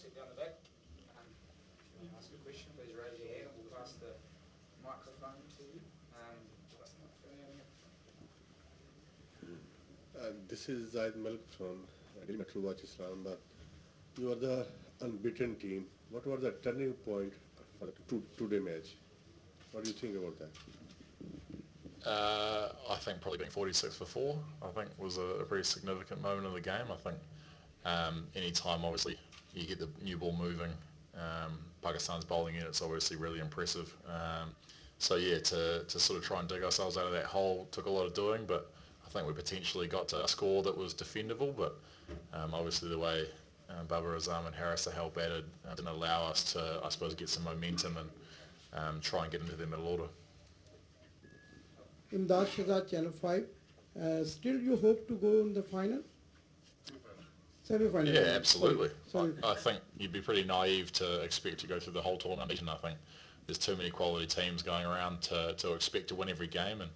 sit down the back. If you want to ask a question, please raise your hand and we'll pass the microphone to you. This is Zaid Malik from Daily Metro Watch Islamabad. You are the unbeaten team. What was the turning point for the two-day match? What do you think about that? I think probably being 46 for 4, I think was a pretty significant moment in the game. I think any time obviously you get the new ball moving, Pakistan's bowling unit's obviously really impressive. So yeah, to sort of try and dig ourselves out of that hole took a lot of doing, but I think we potentially got to a score that was defendable, but obviously the way Babar Azam and Harris are held batted didn't allow us to, I suppose, get some momentum and try and get into their middle order. Imdad Shahzad, Channel 5. Still you hope to go in the final? Semi-final? Yeah, absolutely. I think you'd be pretty naive to expect to go through the whole tournament, and I think there's too many quality teams going around to expect to win every game, and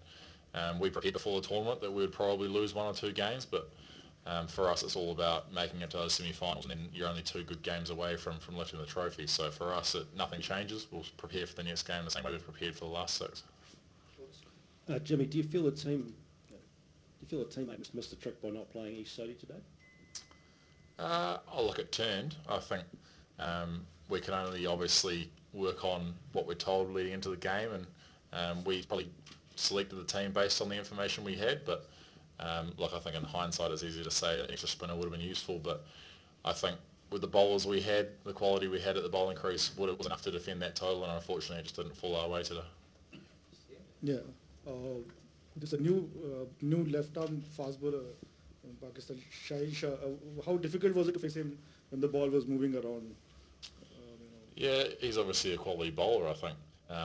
we prepared before the tournament that we would probably lose 1 or 2 games, but for us it's all about making it to those semi-finals, and then you're only 2 good games away from lifting the trophy. So for us, nothing changes. We'll prepare for the next game the same way we've prepared for the last 6. Jimmy, do you feel the teammate missed the trick by not playing East Sodi today? Look, it turned. I think we can only obviously work on what we're told leading into the game, and we probably selected the team based on the information we had, but look, I think in hindsight it's easy to say an extra spinner would have been useful, but I think with the bowlers we had, the quality we had at the bowling crease, it was enough to defend that total, and unfortunately it just didn't fall our way today. Yeah. There's a new left-arm fast bowler in Pakistan, Shahid Shah. How difficult was it to face him when the ball was moving around? Yeah, he's obviously a quality bowler, I think.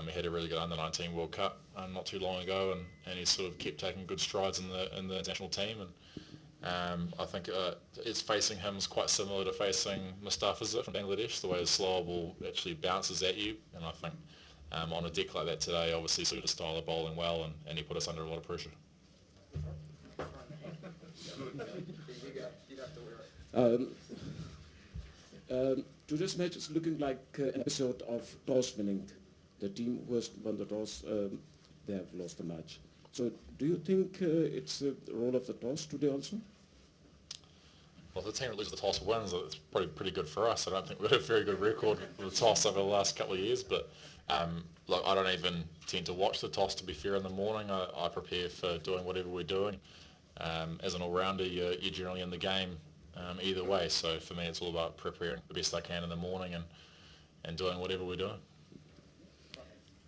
He had a really good Under-19 World Cup not too long ago, and he sort of kept taking good strides in the national team. And I think it's facing him is quite similar to facing Mustafiz from Bangladesh, the way the slower ball actually bounces at you. And I think on a deck like that today, obviously suited his style of bowling well, and he put us under a lot of pressure. Today's match is looking like an episode of toss winning. The team who has won the toss, they have lost the match. So do you think it's the role of the toss today also? Well, if the team that loses the toss wins, it's probably pretty good for us. I don't think we've had a very good record with the toss over the last couple of years, but look, I don't even tend to watch the toss, to be fair, in the morning. I prepare for doing whatever we're doing. As an all-rounder, you're generally in the game either way, so for me it's all about preparing the best I can in the morning and doing whatever we're doing.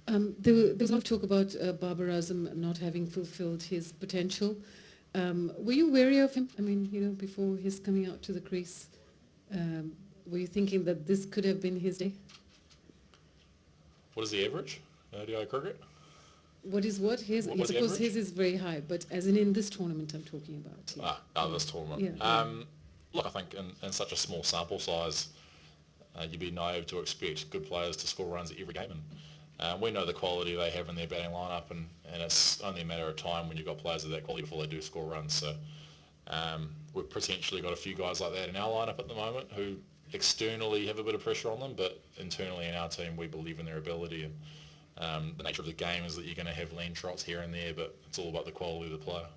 There was a lot of talk about Babar Azam not having fulfilled his potential. Were you wary of him? I mean, before his coming out to the crease, were you thinking that this could have been his day? What is the average ODI cricket? What is what? His, What yes, was of the course, average? his is very high, but as in this tournament I'm talking about. Yeah. This tournament. Yeah. Look, I think in such a small sample size, you'd be naive to expect good players to score runs at every game. And we know the quality they have in their batting lineup, and it's only a matter of time when you've got players of that quality before they do score runs. So we've potentially got a few guys like that in our lineup at the moment who externally have a bit of pressure on them, but internally in our team we believe in their ability. And the nature of the game is that you're going to have lean trots here and there, but it's all about the quality of the player.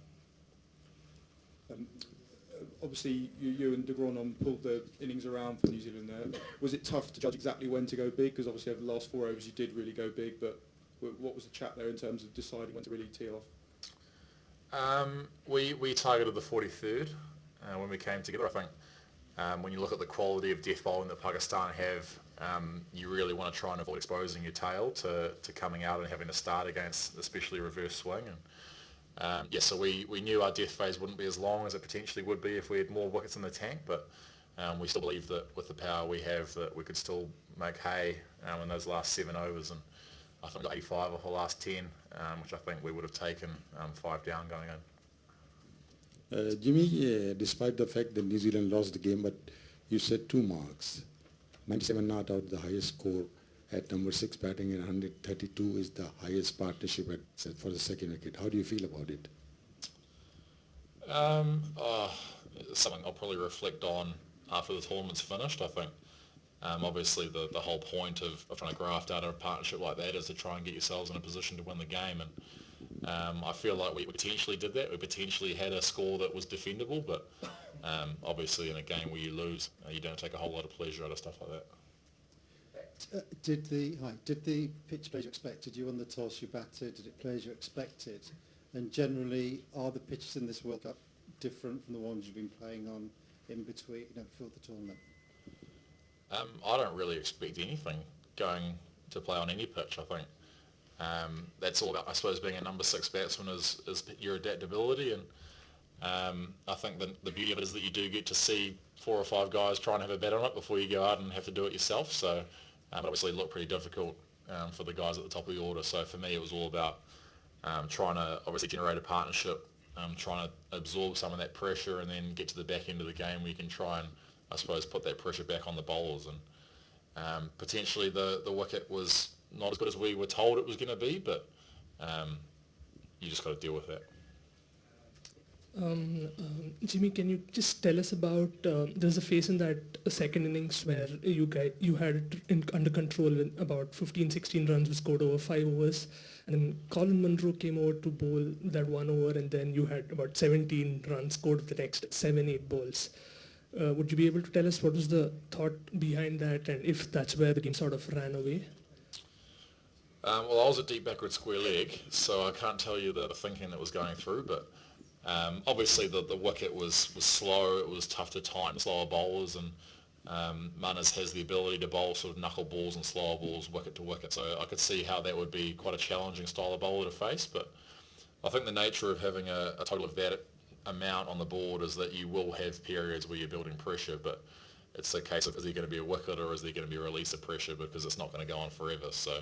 Obviously, you and de Grandhomme pulled the innings around for New Zealand there. Was it tough to judge exactly when to go big? Because obviously over the last 4 overs you did really go big, but what was the chat there in terms of deciding when to really tee off? We targeted the 43rd when we came together. I think when you look at the quality of death bowling that Pakistan have, you really want to try and avoid exposing your tail to coming out and having to start against especially reverse swing. And so we knew our death phase wouldn't be as long as it potentially would be if we had more wickets in the tank, but we still believe that with the power we have that we could still make hay in those last 7 overs, and I think we got 85 off the last 10, which I think we would have taken 5 down going in. Jimmy, despite the fact that New Zealand lost the game, but you said 2 marks, 97 not out, the highest score at number 6 batting, and 132 is the highest partnership for the second wicket. How do you feel about it? Something I'll probably reflect on after the tournament's finished. I think Obviously, the whole point of trying to graft out a partnership like that is to try and get yourselves in a position to win the game. And I feel like we potentially did that. We potentially had a score that was defendable, but obviously in a game where you lose, you don't take a whole lot of pleasure out of stuff like that. Did the pitch play as you expected? You won the toss, you batted. Did it play as you expected? And generally, are the pitches in this World Cup different from the ones you've been playing on in between, before the tournament? I don't really expect anything going to play on any pitch. I think that's all about, I suppose, being a number 6 batsman is your adaptability, and I think the beauty of it is that you do get to see 4 or 5 guys try and have a bat on it before you go out and have to do it yourself. So obviously it looked pretty difficult for the guys at the top of the order. So for me, it was all about trying to obviously generate a partnership, trying to absorb some of that pressure, and then get to the back end of the game where you can try and, I suppose, put that pressure back on the bowlers. And potentially the wicket was not as good as we were told it was going to be, but you just got to deal with that. Jimmy, can you just tell us about, there's a phase in that second innings where you had it under control in about 15, 16 runs were scored over 5 overs, and then Colin Munro came over to bowl that 1 over, and then you had about 17 runs scored with the next 7, 8 balls. Would you be able to tell us what was the thought behind that, and if that's where the game sort of ran away? Well, I was a deep backward square leg, so I can't tell you the thinking that was going through, but obviously the wicket was slow. It was tough to time slower bowlers, and Manners has the ability to bowl sort of knuckle balls and slower balls wicket to wicket, so I could see how that would be quite a challenging style of bowler to face. But I think the nature of having a total of that amount on the board is that you will have periods where you're building pressure, but it's a case of, is there going to be a wicket or is there going to be a release of pressure, because it's not going to go on forever. So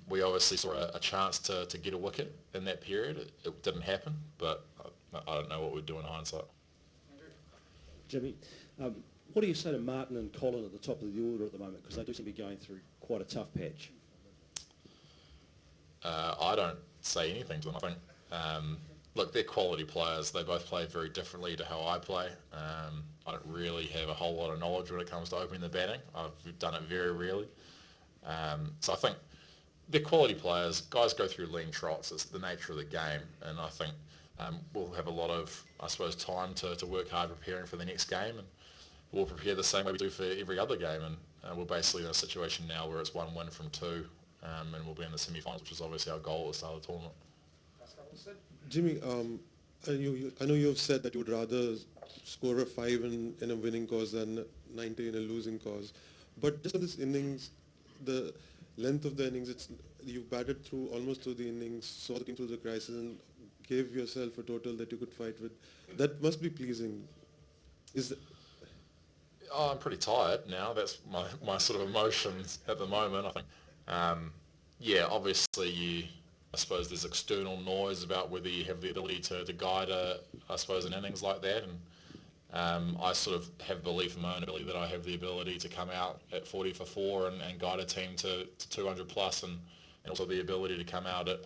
we obviously saw a chance to get a wicket in that period. It didn't happen, but I don't know what we'd do in hindsight. Jimmy, what do you say to Martin and Colin at the top of the order at the moment, because they do seem to be going through quite a tough patch? I don't say anything to them. I think, look, they're quality players. They both play very differently to how I play. I don't really have a whole lot of knowledge when it comes to opening the batting. I've done it very rarely. So I think they're quality players. Guys go through lean trots. It's the nature of the game, and I think we'll have a lot of, I suppose, time to work hard preparing for the next game, and we'll prepare the same way we do for every other game. And we're basically in a situation now where it's 1 win from 2, and we'll be in the semi-finals, which is obviously our goal at the start of the tournament. Jimmy, I know you have said that you would rather score a 5 in a winning cause than 90 in a losing cause, but just for this innings, the length of the innings, you batted through almost through the innings, saw the team through the crisis, and gave yourself a total that you could fight with. That must be pleasing. I'm pretty tired now. That's my sort of emotions at the moment. I think, yeah, obviously I suppose there's external noise about whether you have the ability to guide an innings like that, and I sort of have belief in my own ability that I have the ability to come out at 40 for 4 and guide a team to 200 plus, and also the ability to come out at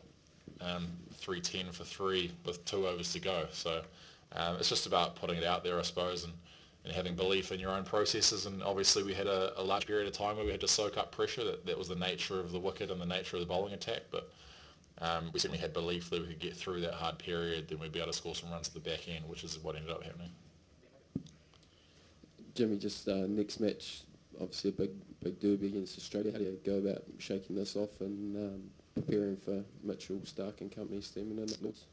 310 for 3 with 2 overs to go. So it's just about putting it out there, I suppose, and having belief in your own processes. And obviously we had a large period of time where we had to soak up pressure. That was the nature of the wicket and the nature of the bowling attack, but we certainly had belief that we could get through that hard period, then we'd be able to score some runs at the back end, which is what ended up happening. Jimmy, just next match, obviously a big derby against Australia. How do you go about shaking this off and preparing for Mitchell, Stark and company steaming in at Lords?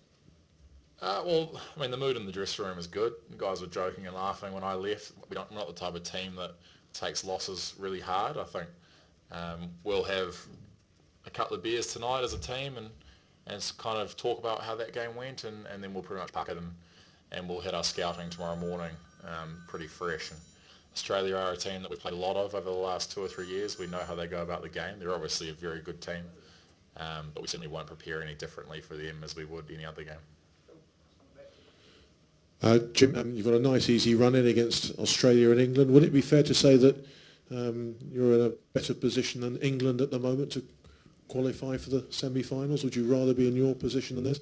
Well, I mean, the mood in the dressing room is good. The guys were joking and laughing when I left. We're not the type of team that takes losses really hard. I think we'll have a couple of beers tonight as a team and kind of talk about how that game went, and then we'll pretty much pack it and we'll hit our scouting tomorrow morning pretty fresh. And Australia are a team that we've played a lot of over the last 2 or 3 years. We know how they go about the game. They're obviously a very good team, but we certainly won't prepare any differently for them as we would any other game. Jim, you've got a nice easy run in against Australia and England. Would it be fair to say that you're in a better position than England at the moment to qualify for the semi-finals? Would you rather be in your position than this?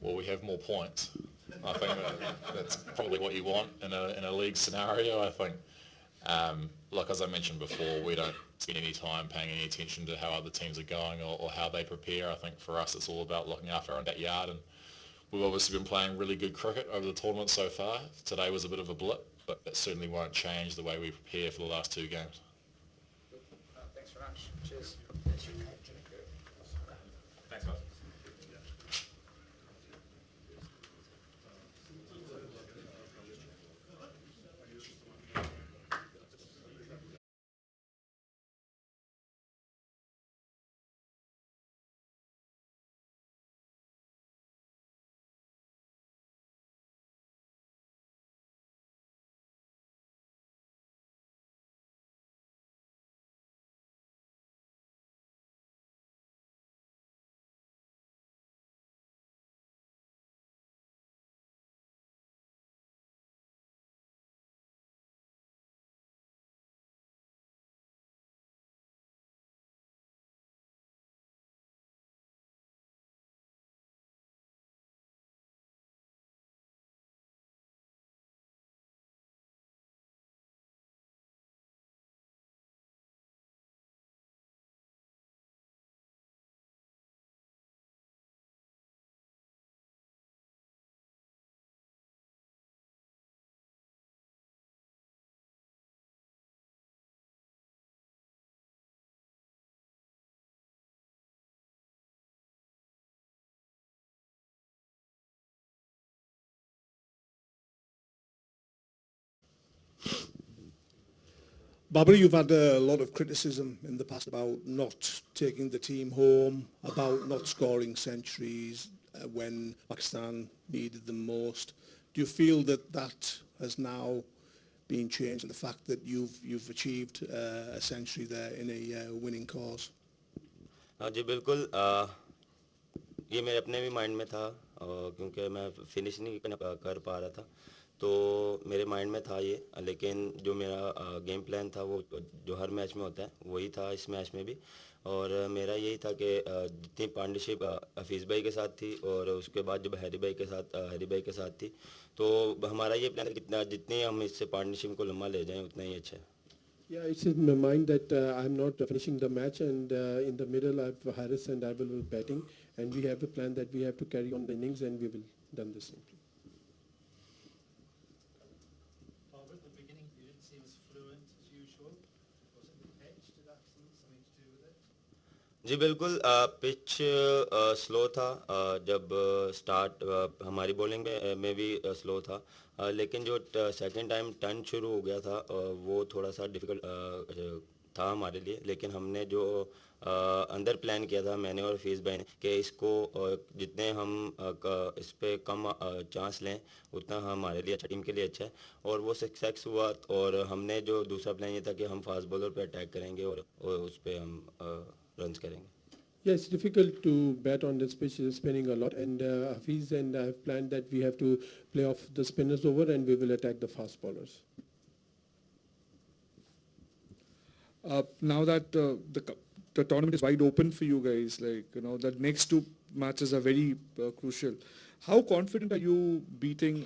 Well, we have more points. I think that's probably what you want in a league scenario. I think Like as I mentioned before, we don't spend any time paying any attention to how other teams are going or how they prepare. I think for us it's all about looking after our own backyard, and we've obviously been playing really good cricket over the tournament so far. Today was a bit of a blip, but it certainly won't change the way we prepare for the last two games. Thanks very much. Cheers. Thanks, guys. Barbara, you've had a lot of criticism in the past about not taking the team home, about not scoring centuries when Pakistan needed them most. Do you feel that that has now been changed, and the fact that you've achieved a century there in a winning cause? जी बिल्कुल ये मेरे अपने भी mind में था क्योंकि मैं finish नहीं कर पा रहा था, तो मेरे माइंड में था ये, लेकिन जो मेरा गेम प्लान था वो जो हर मैच में होता है वही था इस मैच में भी, और मेरा यही था कि जितनी पार्टनरशिप हफीज़ भाई के साथ थी और उसके बाद जब हैरी भाई के साथ थी, तो हमारा ये प्लान कितना जितनी हम इससे पार्टनरशिप को लंबा ले जाएं उतना ही अच्छा है. Yeah, it's in my mind that I'm not finishing the match, and in the middle I have Harris and Abel will batting, and we have a plan that we have to carry on the innings, and we will done the same. At the beginning you didn't seem as fluent as usual. Was it the pitch? Did that have something to do with it? जी बिल्कुल pitch slow था, जब start हमारी bowling में भी slow था, लेकिन जो second time turn शुरू हो गया था वो थोड़ा सा डिफ़िकल्ट था हमारे लिए, लेकिन हमने जो अंदर प्लान किया था मैंने और हफीज़ भाई ने कि इसको जितने हम इस पे कम चांस लें उतना हमारे लिए अच्छा, टीम के लिए अच्छा है, और वो सक्सेस हुआ. और हमने जो दूसरा प्लान ये था कि हम फास्ट बॉलर पे अटैक करेंगे और उस पे हम रन्स करेंगे. Yeah, it's difficult to bat on this pitch, it's spinning a lot, and Hafiz and I have planned that we have to play off the spinners over and we will attack the fast bowlers. Now that the tournament is wide open for you guys, like, you know, the next two matches are very crucial. How confident are you beating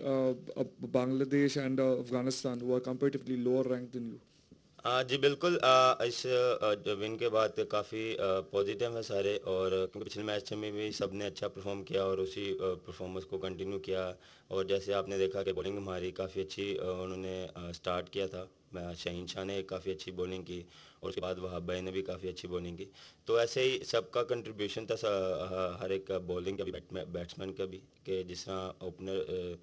Bangladesh and Afghanistan, who are comparatively lower ranked than you? जी बिल्कुल इस win के बाद काफ़ी positive है सारे, और क्योंकि पिछले मैच में भी सब ने अच्छा परफॉर्म किया और उसी परफॉर्मेंस को कंटिन्यू किया, और जैसे आपने देखा कि बॉलिंग हमारी काफ़ी अच्छी उन्होंने स्टार्ट किया था. शहीन शाह ने काफ़ी अच्छी बॉलिंग की और उसके बाद वहाब भाई ने भी काफ़ी अच्छी बॉलिंग की, तो ऐसे ही सबका कंट्रीब्यूशन था हर एक बॉलिंग का भी बैट्समैन का भी, कि जिस तरह ओपनर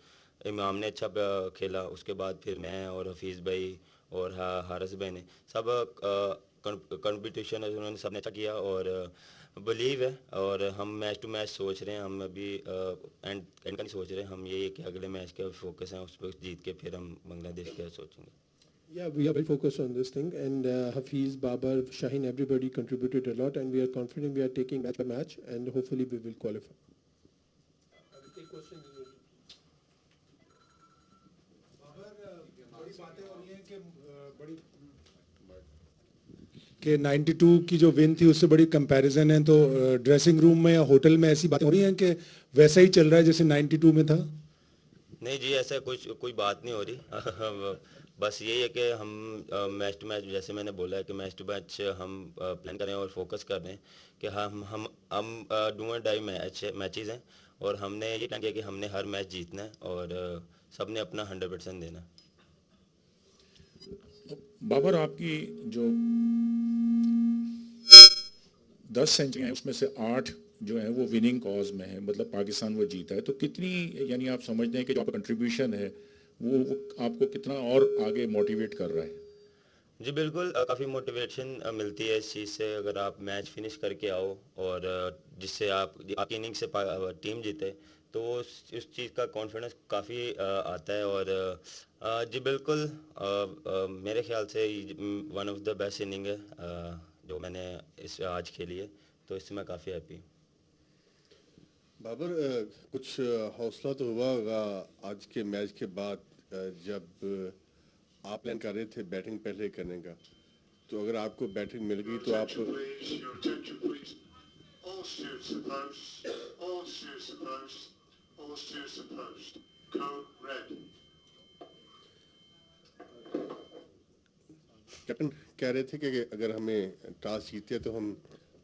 इमाम ने अच्छा खेला, उसके बाद फिर मैं और हफीज़ भाई और हारिस भाई ने सब कंपटीशन उन्होंने सबने अच्छा किया, और बिलीव है, और हम मैच टू मैच सोच रहे हैं, हम अभी एंड का नहीं सोच रहे, हम ये कि अगले मैच का फोकस है उस पर जीत के फिर हम बांग्लादेश का सोचेंगे. Yeah, we are very focused on this thing, and Hafiz, Babar, Shaheen, everybody contributed a lot, and we are confident we are taking match by match, and hopefully we will qualify. कि 92 की जो win थी उससे बड़ी comparison है, तो dressing room में या होटल में ऐसी बातें हो रही हैं कि वैसा ही चल रहा है जैसे 92 में था? नहीं जी, ऐसा कोई बात नहीं हो रही बस यही है कि हम मैच टू मैच, जैसे मैंने बोला है कि मैच टू मैच हम प्लान कर रहे हैं और फोकस कर रहे हैं कि हम डू और डाई मैचेस हैं और हमने ये प्लान किया कि हमने हर मैच जीतना है और सब ने अपना 100% देना है। बाबर, आपकी जो 10 सेंचुरी हैं उसमें से 8 जो है वो विनिंग कॉज में है, मतलब पाकिस्तान वो जीता है, तो कितनी, यानी आप समझते हैं कि जो आपका कंट्रीब्यूशन है वो आपको कितना और आगे मोटिवेट कर रहा है? जी बिल्कुल, काफ़ी मोटिवेशन मिलती है इस चीज़ से। अगर आप मैच फिनिश करके आओ और जिससे आपकी इनिंग से टीम जीते तो उस चीज़ का कॉन्फिडेंस काफ़ी आता है। और जी बिल्कुल, मेरे ख्याल से one of the best inning है जो मैंने इस आज खेली है, तो इससे मैं काफ़ी हैप्पी हूँ। बाबर, कुछ हौसला तो हुआ होगा आज के मैच के बाद, जब आप प्लान कर रहे थे बैटिंग पहले करने का, तो अगर आपको बैटिंग मिल गई तो आप कैप्टन कह रहे थे कि अगर हमें टॉस जीते तो हम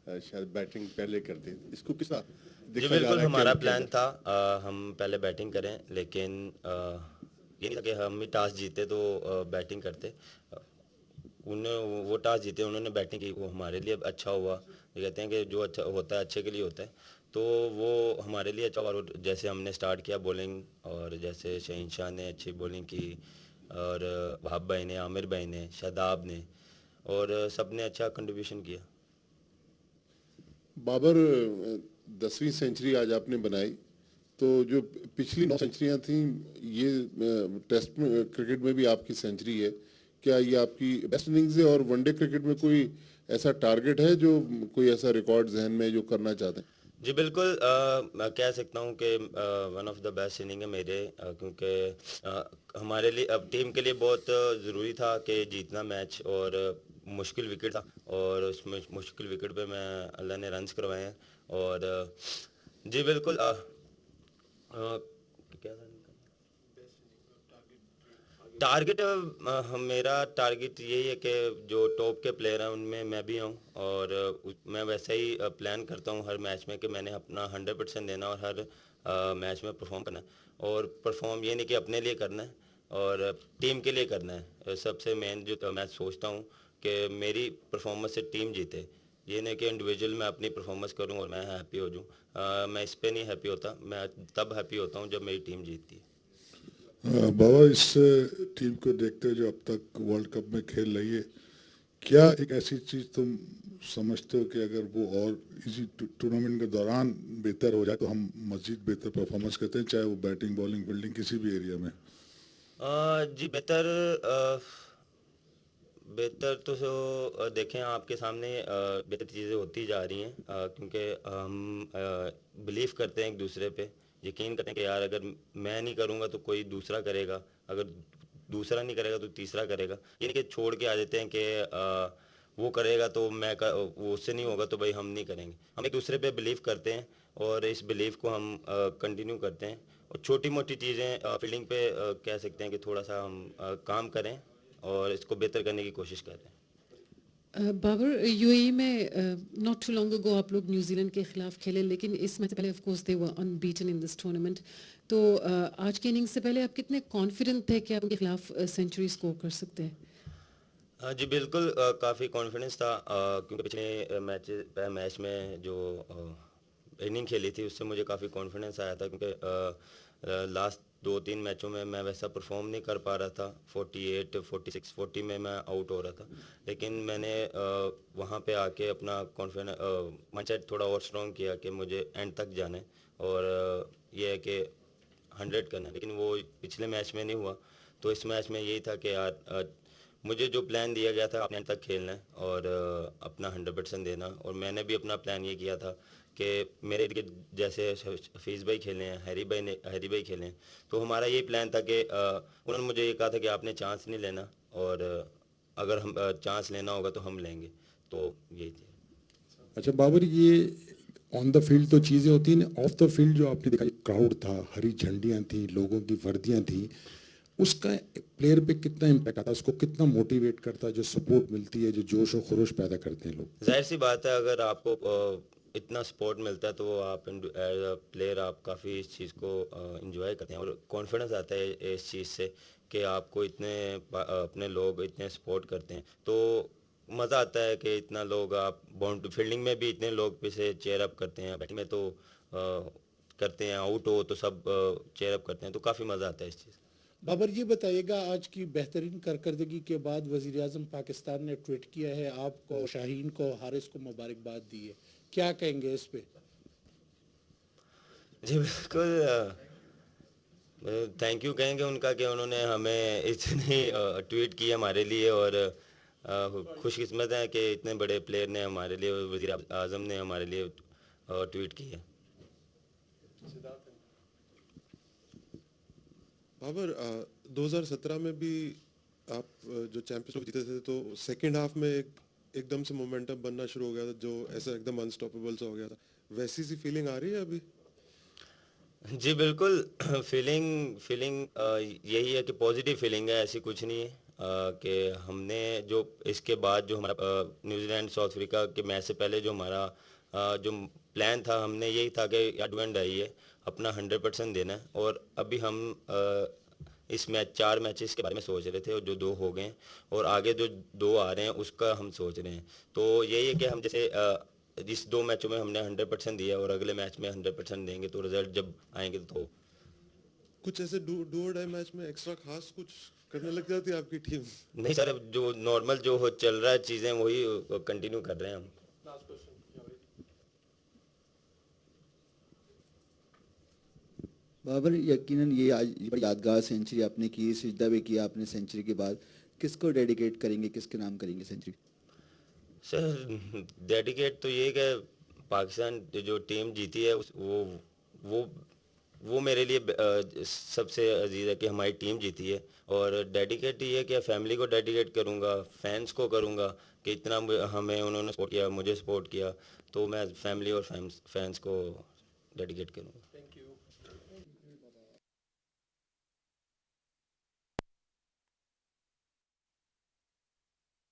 शायद बैटिंग पहले कर दें, इसको किस तरह जी देखा जा बिल्कुल, रहा है? हमारा प्लान था हम पहले बैटिंग करें, लेकिन ये नहीं था कि हम ही टॉस जीते तो बैटिंग करते। उन्हें वो टॉस जीते, उन्होंने बैटिंग की, वो हमारे लिए अच्छा हुआ। ये कहते हैं कि जो अच्छा होता है अच्छे के लिए होता है, तो वो हमारे लिए अच्छा हुआ। और जैसे हमने स्टार्ट किया बॉलिंग, और जैसे शहनशाह ने अच्छी बॉलिंग की और वहाब भाई ने, आमिर भाई ने, शादाब ने, और सब ने अच्छा कंट्रीब्यूशन किया। बाबर, 10वीं सेंचुरी आज आपने बनाई, तो जो पिछली 9 सेंचुरियां थी, ये टेस्ट में क्रिकेट में भी आपकी सेंचुरी है, क्या ये आपकी बेस्ट इनिंग्स है? और वनडे क्रिकेट में कोई ऐसा टारगेट है, जो कोई ऐसा रिकॉर्ड जहन में जो करना चाहते हैं? जी बिल्कुल, मैं कह सकता हूँ कि one of the best inning है मेरे, क्योंकि हमारे लिए, अब टीम के लिए बहुत ज़रूरी था कि जीतना मैच, और मुश्किल विकेट था, और उस मुश्किल विकेट पे मैं अल्लाह ने रन्स करवाए हैं। और जी बिल्कुल, क्या था टारगेट? मेरा टारगेट यही है कि जो टॉप के प्लेयर हैं उनमें मैं भी हूँ, और मैं वैसे ही प्लान करता हूँ हर मैच में कि मैंने अपना 100% देना और हर मैच में परफॉर्म करना है। और परफॉर्म ये नहीं कि अपने लिए करना है, और टीम के लिए करना है। सबसे मेन जो मैं सोचता हूँ कि मेरी परफॉर्मेंस से टीम जीते, ये नहीं कि इंडिविजुअल मैं अपनी परफॉर्मेंस करूँ और मैं हैप्पी हो जाऊँ। मैं इस पर नहीं हैप्पी होता, मैं तब हैप्पी होता हूँ जब मेरी टीम जीतती है। बाबा, इस टीम को देखते हुए जो अब तक वर्ल्ड कप में खेल रही है, क्या एक ऐसी चीज़ तुम समझते हो कि अगर वो और इसी टूर्नामेंट के दौरान बेहतर हो जाए तो हम मज़ीद बेहतर परफॉर्मेंस करते हैं, चाहे वो बैटिंग, बॉलिंग, फील्डिंग किसी भी एरिया में? जी बेहतर तो देखें आपके सामने बेहतर चीज़ें होती जा रही हैं, क्योंकि हम बिलीव करते हैं एक दूसरे पे, यकीन करते हैं कि यार अगर मैं नहीं करूँगा तो कोई दूसरा करेगा, अगर दूसरा नहीं करेगा तो तीसरा करेगा। ये नहीं कि छोड़ के आ जाते हैं कि वो करेगा तो वो उससे नहीं होगा तो भाई हम नहीं करेंगे। हम एक दूसरे पे बिलीव करते हैं और इस बिलीव को हम कंटिन्यू करते हैं, और छोटी मोटी चीज़ें फील्डिंग पे कह सकते हैं कि थोड़ा सा हम काम करें और इसको बेहतर करने की कोशिश कर रहे हैं। बाबर, यूएई में नॉट टू लॉन्ग अगो आप लोग न्यूजीलैंड के खिलाफ खेले, लेकिन इस मैच से पहले of course they were unbeaten in this tournament. तो आज के इनिंग्स से पहले आप कितने कॉन्फिडेंट थे कि आप उनके खिलाफ सेंचुरी स्कोर कर सकते हैं? जी बिल्कुल, काफ़ी कॉन्फिडेंस था, क्योंकि पिछले मैच में जो इनिंग खेली थी उससे मुझे काफ़ी कॉन्फिडेंस आया था, क्योंकि लास्ट 2-3 मैचों में मैं वैसा परफॉर्म नहीं कर पा रहा था। 48, 46, 40 में मैं आउट हो रहा था, लेकिन मैंने वहाँ पे आके अपना कॉन्फिडेंस माइंडसेट थोड़ा और स्ट्रॉन्ग किया कि मुझे एंड तक जाना है, और ये है कि 100 करना है। लेकिन वो पिछले मैच में नहीं हुआ, तो इस मैच में यही था कि यार मुझे जो प्लान दिया गया था अपने एंड तक खेलना है और अपना 100% देना। और मैंने भी अपना प्लान ये किया था कि मेरे जैसे हफीज़ भाई खेले हैं, हैरी भाई खेले हैं, तो हमारा ये प्लान था कि उन्होंने मुझे ये कहा था कि आपने चांस नहीं लेना, और अगर हम चांस लेना होगा तो हम लेंगे, तो यही थी। अच्छा बाबर, ये ऑन द फील्ड तो चीज़ें होती हैं, ऑफ द फील्ड जो आपने देखा क्राउड था, हरी झंडियाँ थी, लोगों की वर्दियाँ थी, उसका प्लेयर पे कितना इम्पैक्ट आता है, उसको कितना मोटिवेट करता है, जो सपोर्ट मिलती है, जो जोश और खरोश पैदा करते हैं लोग? जाहिर सी बात है, अगर आपको इतना सपोर्ट मिलता है तो आप एज अ प्लेयर आप काफ़ी इस चीज़ को इंजॉय करते हैं और कॉन्फिडेंस आता है इस चीज़ से कि आपको इतने अपने लोग इतने सपोर्ट करते हैं, तो मज़ा आता है कि इतना लोग आप बाउंड फील्डिंग में भी इतने लोग पीछे चेयर अप करते हैं, बैटिंग में तो करते हैं, आउट हो तो सब चेयर अप करते हैं, तो काफ़ी मज़ा आता है इस चीज़। बाबर ये बताइएगा, आज की बेहतरीन कारकर्दगी के बाद वज़ीर आज़म पाकिस्तान ने ट्वीट किया है, आपको, शाहीन को, हारिस को मुबारकबाद दी है, क्या कहेंगे इस पे? जी बिल्कुल, थैंक यू कहेंगे उनका कि उन्होंने हमें इतनी ट्वीट की हमारे लिए और खुशकिस्मत है कि इतने बड़े प्लेयर ने हमारे लिए, वज़ीर आज़म ने हमारे लिए ट्वीट की है। बाबर, 2017 में भी आप जो चैंपियंस ट्रॉफी जीते थे तो सेकंड हाफ में एकदम से मोमेंटम बनना शुरू हो गया था, जो ऐसा एकदम अनस्टॉपेबल सा हो गया था, वैसी सी फीलिंग आ रही है अभी? जी बिल्कुल, फीलिंग यही है कि पॉजिटिव फीलिंग है, ऐसी कुछ नहीं है कि हमने जो इसके बाद जो हमारा न्यूजीलैंड साउथ अफ्रीका के मैच से पहले जो हमारा जो प्लान था, हमने यही था कि डू एंड डाई है, अपना 100% देना है और अभी हम इस मैच 4 मैचेस के बारे में सोच रहे थे और जो 2 हो गए हैं और आगे जो 2 आ रहे हैं उसका हम सोच रहे हैं, तो यही है कि हम जैसे इस 2 मैचों में हमने 100% दिया और अगले मैच में 100% देंगे, तो रिजल्ट जब आएंगे तो कुछ ऐसे डू और डाई मैच में एक्स्ट्रा खास कुछ करने लग जाती है आपकी टीम? नहीं सर, अब जो नॉर्मल जो चल रहा है चीज़ें वही कंटिन्यू कर रहे हैं हम। बाबर, यकीनन ये आज बड़ी यादगार सेंचुरी आपने की, सिजदा भी किया आपने सेंचुरी के बाद, किसको डेडिकेट करेंगे, किसके नाम करेंगे सेंचुरी? सर डेडिकेट तो ये कि पाकिस्तान जो टीम जीती है वो वो मेरे लिए सबसे अजीज़ है कि हमारी टीम जीती है, और डेडिकेट ये है कि फैमिली को डेडिकेट करूँगा, फैंस को करूँगा कि इतना हमें उन्होंने सपोर्ट किया, मुझे सपोर्ट किया, तो मैं फैमिली और फैंस को डेडिकेट करूँगा।